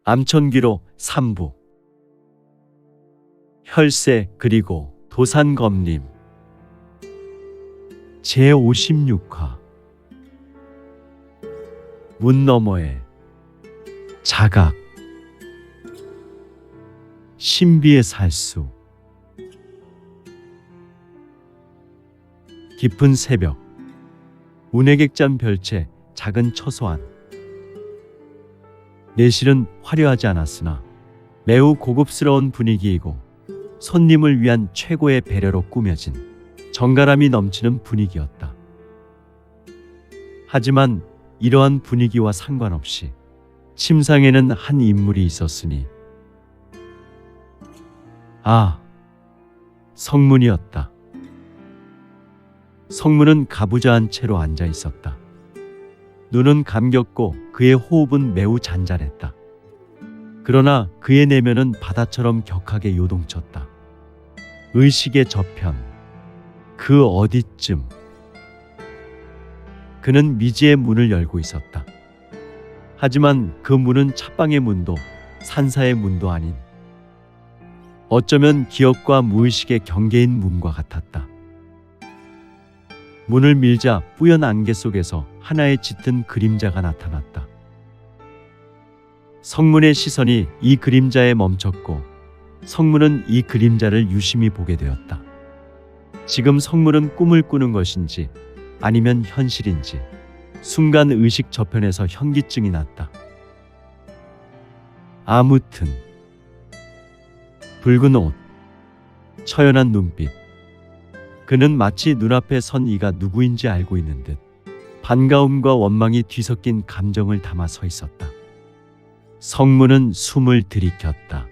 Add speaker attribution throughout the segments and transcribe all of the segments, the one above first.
Speaker 1: 암천기로 3부 혈세 그리고 도산검림 제56화 문 너머의 자각 신비의 살수 깊은 새벽 운해객잔 별채 작은 처소안 내실은 화려하지 않았으나 매우 고급스러운 분위기이고 손님을 위한 최고의 배려로 꾸며진 정갈함이 넘치는 분위기였다. 하지만 이러한 분위기와 상관없이 침상에는 한 인물이 있었으니 성문이었다. 성문은 가부좌한 채로 앉아 있었다. 눈은 감겼고 그의 호흡은 매우 잔잔했다. 그러나 그의 내면은 바다처럼 격하게 요동쳤다. 의식의 저편, 그 어디쯤 그는 미지의 문을 열고 있었다. 하지만 그 문은 찻방의 문도 산사의 문도 아닌 어쩌면 기억과 무의식의 경계인 문과 같았다. 문을 밀자 뿌연 안개 속에서 하나의 짙은 그림자가 나타났다. 성문의 시선이 이 그림자에 멈췄고 성문은 이 그림자를 유심히 보게 되었다. 지금 성문은 꿈을 꾸는 것인지 아니면 현실인지 순간 의식 저편에서 현기증이 났다. 아무튼 붉은 옷, 처연한 눈빛, 그는 마치 눈앞에 선 이가 누구인지 알고 있는 듯 반가움과 원망이 뒤섞인 감정을 담아 서 있었다. 성문은 숨을 들이켰다.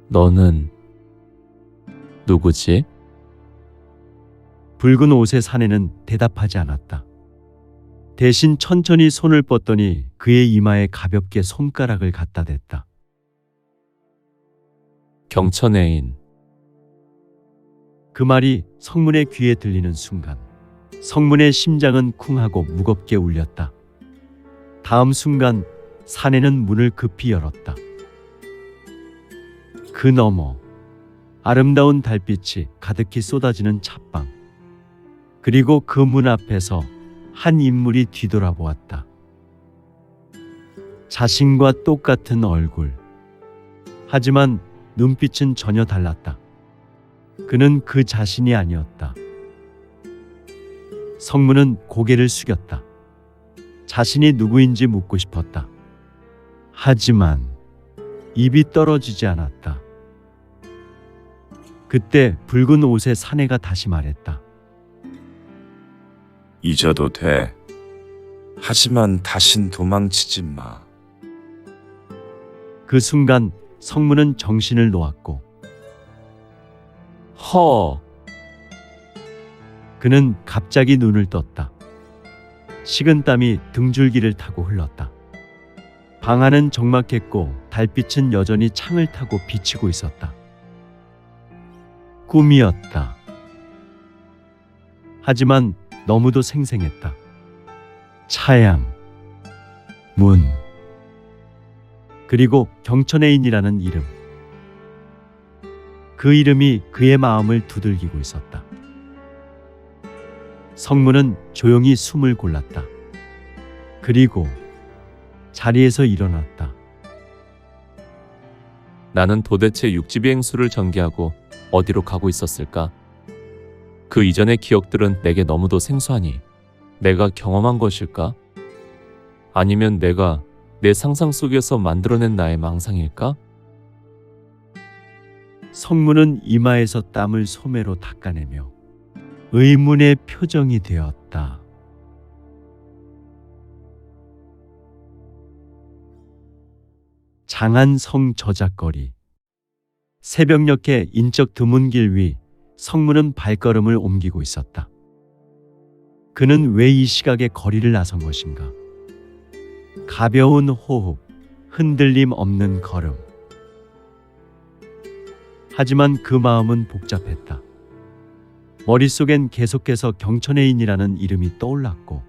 Speaker 2: 너는 누구지?
Speaker 1: 붉은 옷의 사내는 대답하지 않았다. 대신 천천히 손을 뻗더니 그의 이마에 가볍게 손가락을 갖다 댔다.
Speaker 2: 경천애인.
Speaker 1: 그 말이 성문의 귀에 들리는 순간 성문의 심장은 쿵하고 무겁게 울렸다. 다음 순간 사내는 문을 급히 열었다. 그 너머 아름다운 달빛이 가득히 쏟아지는 찻방, 그리고 그 문 앞에서 한 인물이 뒤돌아보았다. 자신과 똑같은 얼굴, 하지만 눈빛은 전혀 달랐다. 그는 그 자신이 아니었다. 성문은 고개를 숙였다. 자신이 누구인지 묻고 싶었다. 하지만 입이 떨어지지 않았다. 그때 붉은 옷의 사내가 다시 말했다.
Speaker 3: 잊어도 돼. 하지만 다신 도망치지 마.
Speaker 1: 그 순간 성문은 정신을 놓았고 그는 갑자기 눈을 떴다. 식은땀이 등줄기를 타고 흘렀다. 방 안은 적막했고 달빛은 여전히 창을 타고 비치고 있었다. 꿈이었다. 하지만 너무도 생생했다. 차양, 문, 그리고 경천애인이라는 이름. 그 이름이 그의 마음을 두들기고 있었다. 성문은 조용히 숨을 골랐다. 그리고 자리에서 일어났다.
Speaker 2: 나는 도대체 육지비행수를 전개하고 어디로 가고 있었을까? 그 이전의 기억들은 내게 너무도 생소하니 내가 경험한 것일까? 아니면 내가 내 상상 속에서 만들어낸 나의 망상일까?
Speaker 1: 성문은 이마에서 땀을 소매로 닦아내며 의문의 표정이 되었다. 장안성 저작거리. 새벽녘의 인적 드문 길 위 성문은 발걸음을 옮기고 있었다. 그는 왜 이 시각에 거리를 나선 것인가? 가벼운 호흡, 흔들림 없는 걸음. 하지만 그 마음은 복잡했다. 머릿속엔 계속해서 경천애인이라는 이름이 떠올랐고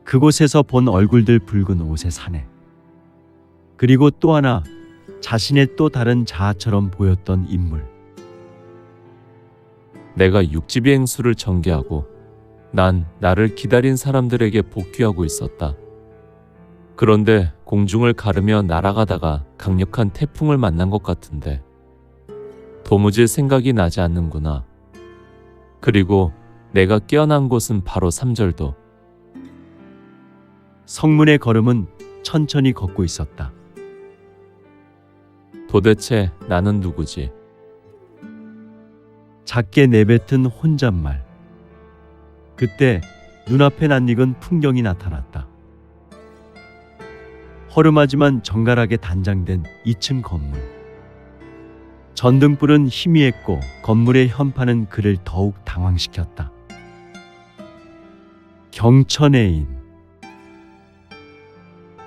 Speaker 1: 그곳에서 본 얼굴들, 붉은 옷의 사내, 그리고 또 하나, 자신의 또 다른 자아처럼 보였던 인물.
Speaker 2: 내가 육지비행수를 전개하고 난 나를 기다린 사람들에게 복귀하고 있었다. 그런데 공중을 가르며 날아가다가 강력한 태풍을 만난 것 같은데 도무지 생각이 나지 않는구나. 그리고 내가 깨어난 곳은 바로 삼절도.
Speaker 1: 성문의 걸음은 천천히 걷고 있었다.
Speaker 2: 도대체 나는 누구지?
Speaker 1: 작게 내뱉은 혼잣말. 그때 눈앞에 낯익은 풍경이 나타났다. 허름하지만 정갈하게 단장된 2층 건물. 전등불은 희미했고 건물의 현판은 그를 더욱 당황시켰다. 경천의 인.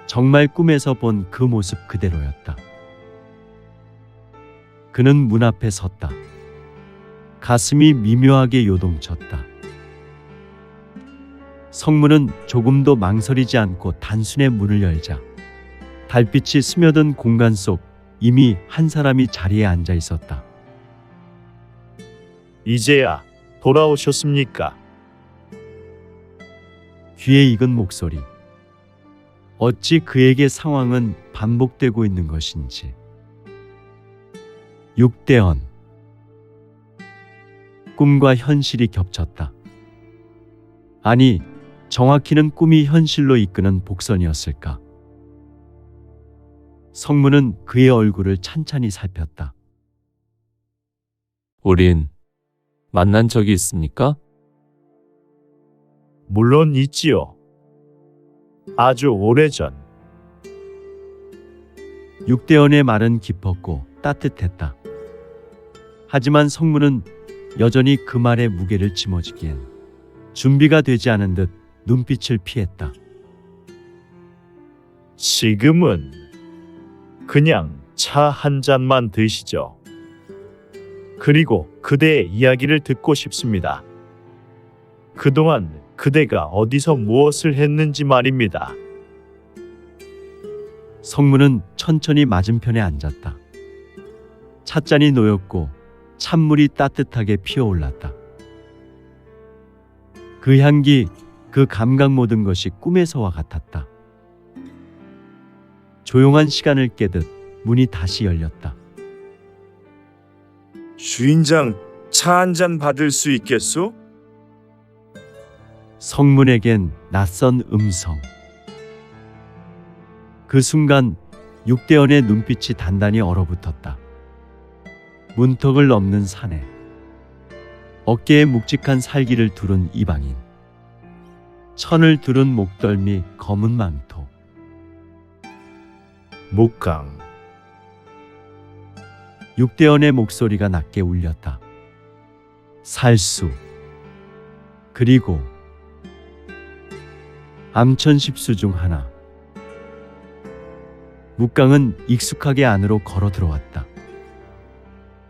Speaker 1: 정말 꿈에서 본 그 모습 그대로였다. 그는 문 앞에 섰다. 가슴이 미묘하게 요동쳤다. 성문은 조금도 망설이지 않고 단순히 문을 열자 달빛이 스며든 공간 속 이미 한 사람이 자리에 앉아 있었다.
Speaker 4: 이제야 돌아오셨습니까?
Speaker 1: 귀에 익은 목소리. 어찌 그에게 상황은 반복되고 있는 것인지. 육대헌. 꿈과 현실이 겹쳤다. 아니, 정확히는 꿈이 현실로 이끄는 복선이었을까? 성문은 그의 얼굴을 찬찬히 살폈다.
Speaker 2: 우린 만난 적이 있습니까?
Speaker 4: 물론 있지요. 아주 오래전.
Speaker 1: 육대헌의 말은 깊었고 따뜻했다. 하지만 성문은 여전히 그 말의 무게를 짊어지기엔 준비가 되지 않은 듯 눈빛을 피했다.
Speaker 4: 지금은 그냥 차 한 잔만 드시죠. 그리고 그대의 이야기를 듣고 싶습니다. 그동안 그대가 어디서 무엇을 했는지 말입니다.
Speaker 1: 성문은 천천히 맞은편에 앉았다. 찻잔이 놓였고 찬물이 따뜻하게 피어올랐다. 그 향기, 그 감각 모든 것이 꿈에서와 같았다. 조용한 시간을 깨듯 문이 다시 열렸다.
Speaker 3: 주인장, 차 한 잔 받을 수 있겠소?
Speaker 1: 성문에겐 낯선 음성. 그 순간 육대헌의 눈빛이 단단히 얼어붙었다. 문턱을 넘는 사내. 어깨에 묵직한 살기를 두른 이방인. 천을 두른 목덜미, 검은 망토.
Speaker 4: 묵강.
Speaker 1: 육대헌의 목소리가 낮게 울렸다. 살수. 그리고 암천십수 중 하나. 묵강은 익숙하게 안으로 걸어 들어왔다.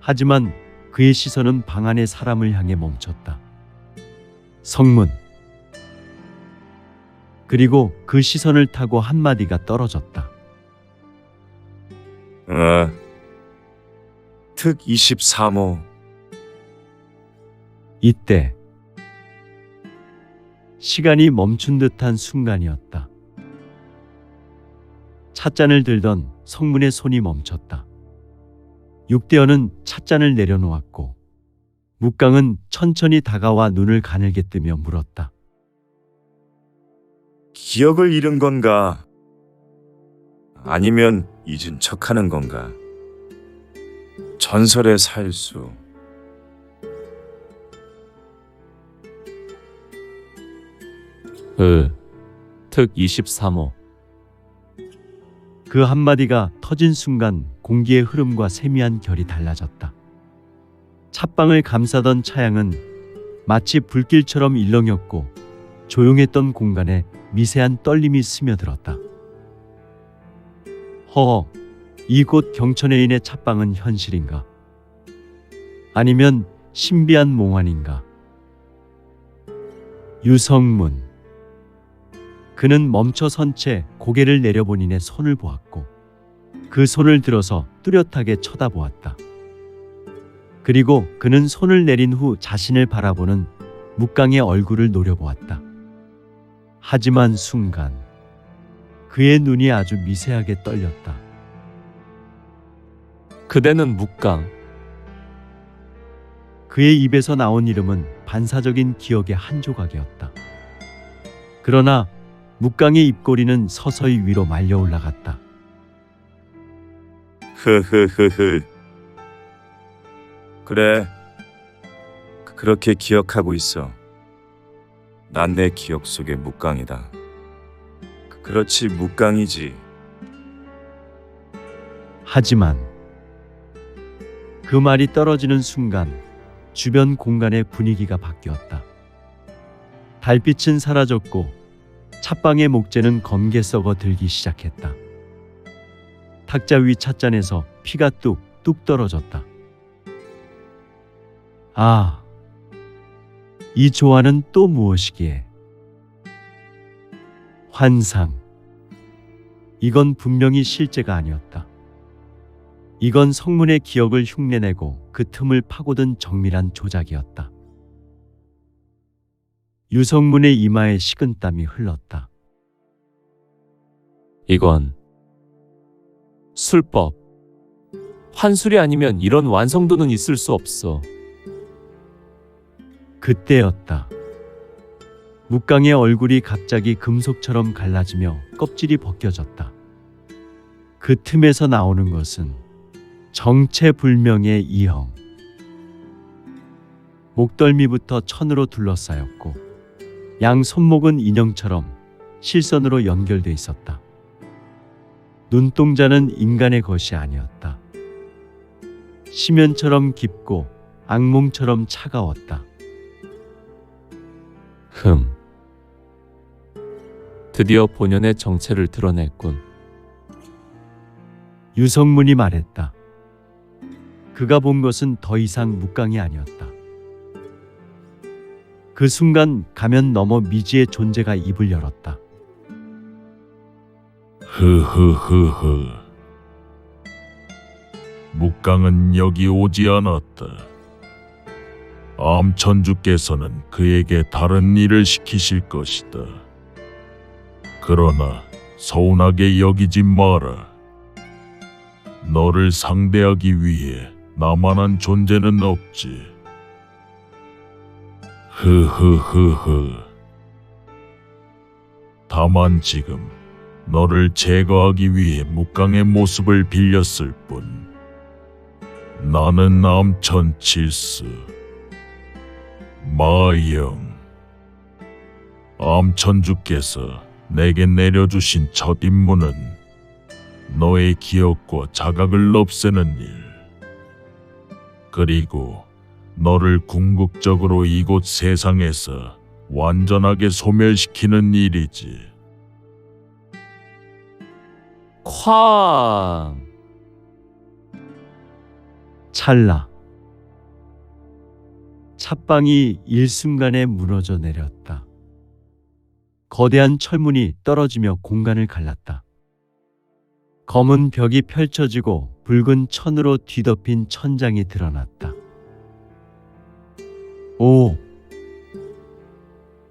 Speaker 1: 하지만 그의 시선은 방 안의 사람을 향해 멈췄다. 성문. 그리고 그 시선을 타고 한마디가 떨어졌다.
Speaker 3: 특 23호.
Speaker 1: 이때 시간이 멈춘 듯한 순간이었다. 찻잔을 들던 성문의 손이 멈췄다. 육대헌은 찻잔을 내려놓았고 묵강은 천천히 다가와 눈을 가늘게 뜨며 물었다.
Speaker 3: 기억을 잃은 건가? 아니면 잊은 척하는 건가? 전설의 살수.
Speaker 2: 특 23호.
Speaker 1: 그 한마디가 터진 순간 공기의 흐름과 세미한 결이 달라졌다. 찻방을 감싸던 차양은 마치 불길처럼 일렁였고 조용했던 공간에 미세한 떨림이 스며들었다. 허허, 이곳 경천의인의 찻방은 현실인가? 아니면 신비한 몽환인가? 유성문. 그는 멈춰 선 채 고개를 내려본인의 손을 보았고 그 손을 들어서 뚜렷하게 쳐다보았다. 그리고 그는 손을 내린 후 자신을 바라보는 묵강의 얼굴을 노려보았다. 하지만 순간 그의 눈이 아주 미세하게 떨렸다.
Speaker 2: 그대는 묵강.
Speaker 1: 그의 입에서 나온 이름은 반사적인 기억의 한 조각이었다. 그러나 묵강의 입꼬리는 서서히 위로 말려 올라갔다.
Speaker 3: 흐흐흐흐. 그래. 그렇게 기억하고 있어. 난 내 기억 속의 묵강이다. 그렇지, 묵강이지.
Speaker 1: 하지만 그 말이 떨어지는 순간 주변 공간의 분위기가 바뀌었다. 달빛은 사라졌고 찻방의 목재는 검게 썩어 들기 시작했다. 탁자 위 찻잔에서 피가 뚝뚝 떨어졌다. 아, 이 조화는 또 무엇이기에? 환상. 이건 분명히 실제가 아니었다. 이건 성문의 기억을 흉내내고 그 틈을 파고든 정밀한 조작이었다. 유성문의 이마에 식은땀이 흘렀다.
Speaker 2: 이건 술법. 환술이 아니면 이런 완성도는 있을 수 없어.
Speaker 1: 그때였다. 묵강의 얼굴이 갑자기 금속처럼 갈라지며 껍질이 벗겨졌다. 그 틈에서 나오는 것은 정체불명의 이형. 목덜미부터 천으로 둘러싸였고 양 손목은 인형처럼 실선으로 연결돼 있었다. 눈동자는 인간의 것이 아니었다. 심연처럼 깊고 악몽처럼 차가웠다.
Speaker 2: 드디어 본연의 정체를 드러냈군.
Speaker 1: 유성문이 말했다. 그가 본 것은 더 이상 묵강이 아니었다. 그 순간 가면 너머 미지의 존재가 입을 열었다.
Speaker 4: 흐흐흐흐. 묵강은 여기 오지 않았다. 암천주께서는 그에게 다른 일을 시키실 것이다. 그러나 서운하게 여기지 마라. 너를 상대하기 위해 나만한 존재는 없지. 흐흐흐흐. 다만 지금 너를 제거하기 위해 묵강의 모습을 빌렸을 뿐. 나는 암천칠수 마영. 암천주께서 내게 내려주신 첫 임무는 너의 기억과 자각을 없애는 일, 그리고 너를 궁극적으로 이곳 세상에서 완전하게 소멸시키는 일이지.
Speaker 2: 쾅!
Speaker 1: 찰나. 찻방이 일순간에 무너져 내렸다. 거대한 철문이 떨어지며 공간을 갈랐다. 검은 벽이 펼쳐지고 붉은 천으로 뒤덮인 천장이 드러났다. 오!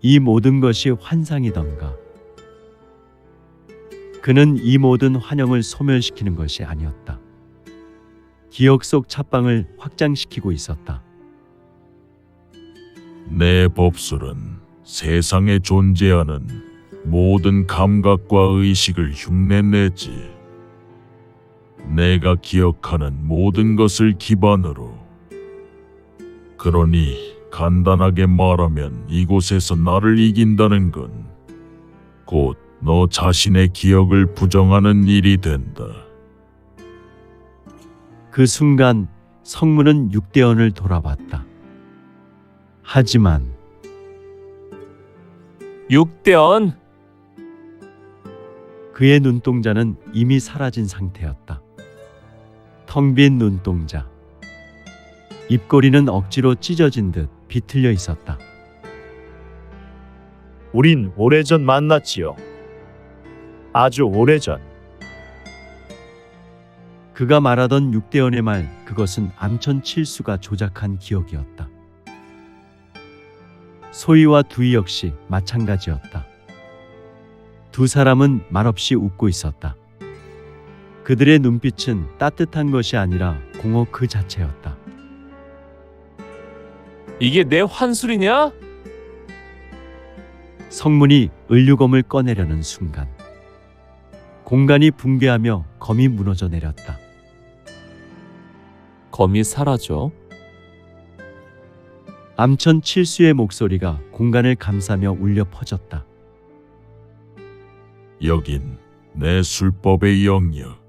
Speaker 1: 이 모든 것이 환상이던가. 그는 이 모든 환영을 소멸시키는 것이 아니었다. 기억 속 찻방을 확장시키고 있었다.
Speaker 4: 내 법술은 세상에 존재하는 모든 감각과 의식을 흉내내지. 내가 기억하는 모든 것을 기반으로. 그러니 간단하게 말하면 이곳에서 나를 이긴다는 건 곧 너 자신의 기억을 부정하는 일이 된다.
Speaker 1: 그 순간 성문은 육대원을 돌아봤다. 하지만
Speaker 2: 6대원?
Speaker 1: 그의 눈동자는 이미 사라진 상태였다. 텅 빈 눈동자. 입꼬리는 억지로 찢어진 듯 비틀려 있었다.
Speaker 4: 우린 오래전 만났지요. 아주 오래전.
Speaker 1: 그가 말하던 6대원의 말, 그것은 암천 칠수가 조작한 기억이었다. 소희와 두희 역시 마찬가지였다. 두 사람은 말없이 웃고 있었다. 그들의 눈빛은 따뜻한 것이 아니라 공허 그 자체였다.
Speaker 2: 이게 내 환술이냐?
Speaker 1: 성문이 을류검을 꺼내려는 순간 공간이 붕괴하며 검이 무너져 내렸다.
Speaker 2: 검이 사라져.
Speaker 1: 암천 칠수의 목소리가 공간을 감싸며 울려 퍼졌다.
Speaker 4: 여긴 내 술법의 영역.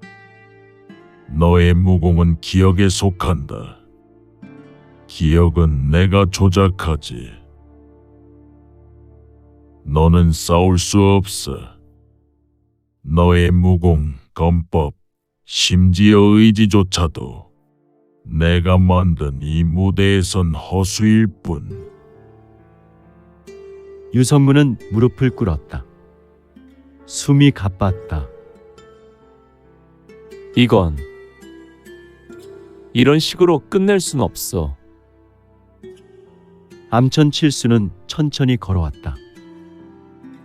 Speaker 4: 너의 무공은 기억에 속한다. 기억은 내가 조작하지. 너는 싸울 수 없어. 너의 무공, 검법, 심지어 의지조차도 내가 만든 이 무대에선 허수일 뿐.
Speaker 1: 유성문은 무릎을 꿇었다. 숨이 가빴다.
Speaker 2: 이건 이런 식으로 끝낼 순 없어.
Speaker 1: 암천 칠수는 천천히 걸어왔다.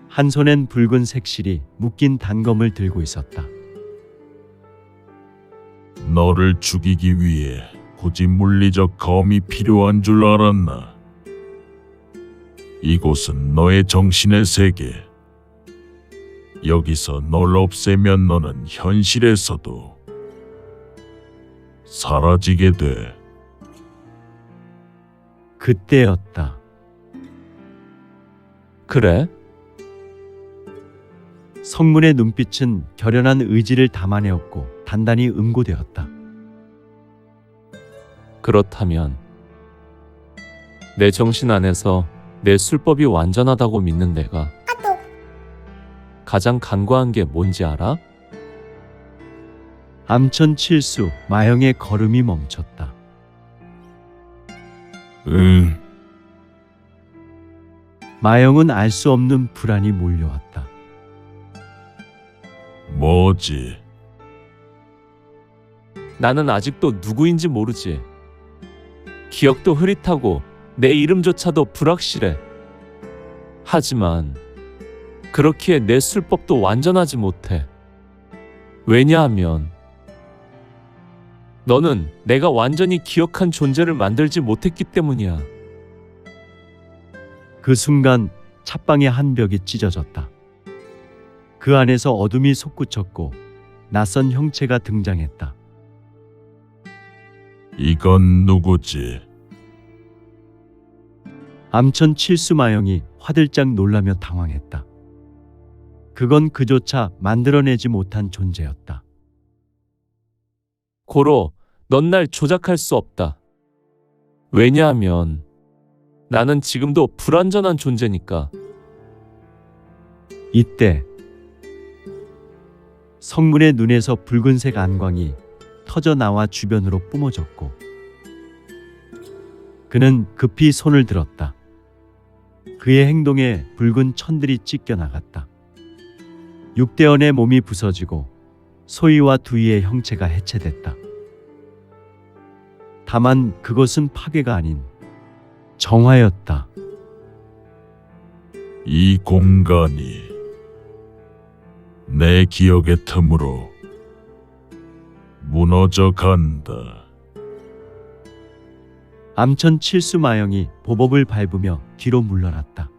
Speaker 1: 한 손엔 붉은 색실이 묶인 단검을 들고 있었다.
Speaker 4: 너를 죽이기 위해 굳이 물리적 검이 필요한 줄 알았나? 이곳은 너의 정신의 세계. 여기서 널 없애면 너는 현실에서도 사라지게 돼.
Speaker 1: 그때였다.
Speaker 2: 그래?
Speaker 1: 성문의 눈빛은 결연한 의지를 담아내었고 단단히 음고되었다.
Speaker 2: 그렇다면 내 정신 안에서 내 술법이 완전하다고 믿는 내가 가장 간과한 게 뭔지 알아?
Speaker 1: 암천 칠수 마영의 걸음이 멈췄다.
Speaker 4: 응,
Speaker 1: 마영은 알 수 없는 불안이 몰려왔다.
Speaker 4: 뭐지?
Speaker 2: 나는 아직도 누구인지 모르지. 기억도 흐릿하고 내 이름조차도 불확실해. 하지만 그렇기에 내 술법도 완전하지 못해. 왜냐하면 너는 내가 완전히 기억한 존재를 만들지 못했기 때문이야.
Speaker 1: 그 순간 찻방의 한 벽이 찢어졌다. 그 안에서 어둠이 솟구쳤고 낯선 형체가 등장했다.
Speaker 4: 이건 누구지?
Speaker 1: 암천 칠수 마영이 화들짝 놀라며 당황했다. 그건 그조차 만들어내지 못한 존재였다.
Speaker 2: 고로, 넌 날 조작할 수 없다. 왜냐하면 나는 지금도 불완전한 존재니까.
Speaker 1: 이때 성문의 눈에서 붉은색 안광이 터져 나와 주변으로 뿜어졌고 그는 급히 손을 들었다. 그의 행동에 붉은 천들이 찢겨 나갔다. 6대원의 몸이 부서지고 소희와 두희의 형체가 해체됐다. 다만 그것은 파괴가 아닌 정화였다.
Speaker 4: 이 공간이 내 기억의 틈으로 무너져 간다.
Speaker 1: 암천 칠수 마영이 보법을 밟으며 뒤로 물러났다.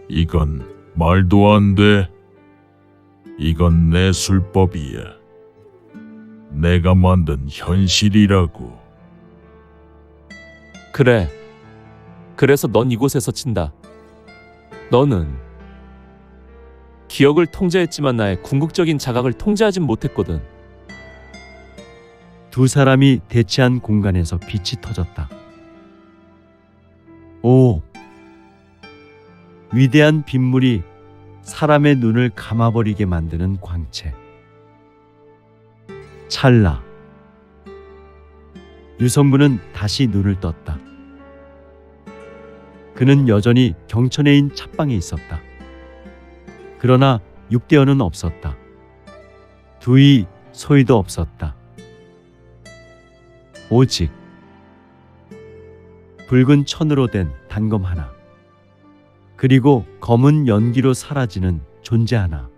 Speaker 4: 이건 말도 안 돼. 이건 내 술법이야. 내가 만든 현실이라고.
Speaker 2: 그래. 그래서 넌 이곳에서 친다. 너는 기억을 통제했지만 나의 궁극적인 자각을 통제하진 못했거든.
Speaker 1: 두 사람이 대치한 공간에서 빛이 터졌다. 오! 위대한 빗물이 사람의 눈을 감아버리게 만드는 광채. 찰나. 유성문은 다시 눈을 떴다. 그는 여전히 경천에인 찻방에 있었다. 그러나 육대어는 없었다. 두이, 소이도 없었다. 오직 붉은 천으로 된 단검 하나, 그리고 검은 연기로 사라지는 존재 하나.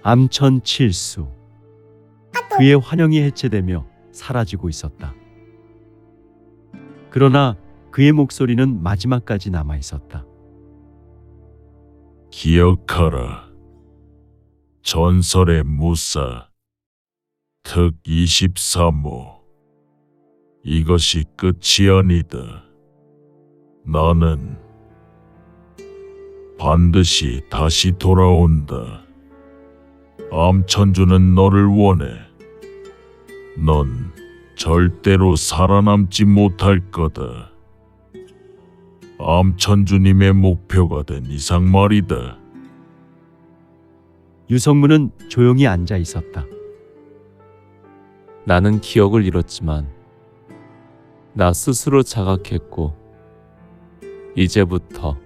Speaker 1: 암천 칠수. 그의 환영이 해체되며 사라지고 있었다. 그러나 그의 목소리는 마지막까지 남아 있었다.
Speaker 4: 기억하라. 전설의 무사 특 23호. 이것이 끝이 아니다. 나는 반드시 다시 돌아온다. 암천주는 너를 원해. 넌 절대로 살아남지 못할 거다. 암천주님의 목표가 된 이상 말이다.
Speaker 1: 유성문은 조용히 앉아 있었다.
Speaker 2: 나는 기억을 잃었지만 나 스스로 자각했고 이제부터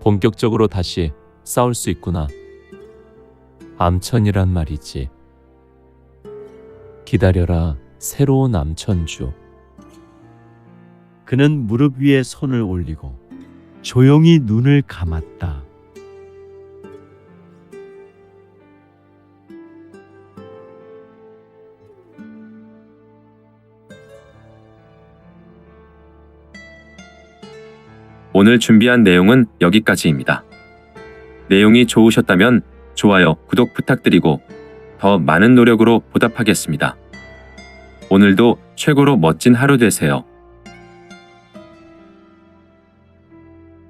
Speaker 2: 본격적으로 다시 싸울 수 있구나. 암천이란 말이지. 기다려라, 새로운 암천주.
Speaker 1: 그는 무릎 위에 손을 올리고 조용히 눈을 감았다.
Speaker 5: 오늘 준비한 내용은 여기까지입니다. 내용이 좋으셨다면 좋아요, 구독 부탁드리고 더 많은 노력으로 보답하겠습니다. 오늘도 최고로 멋진 하루 되세요.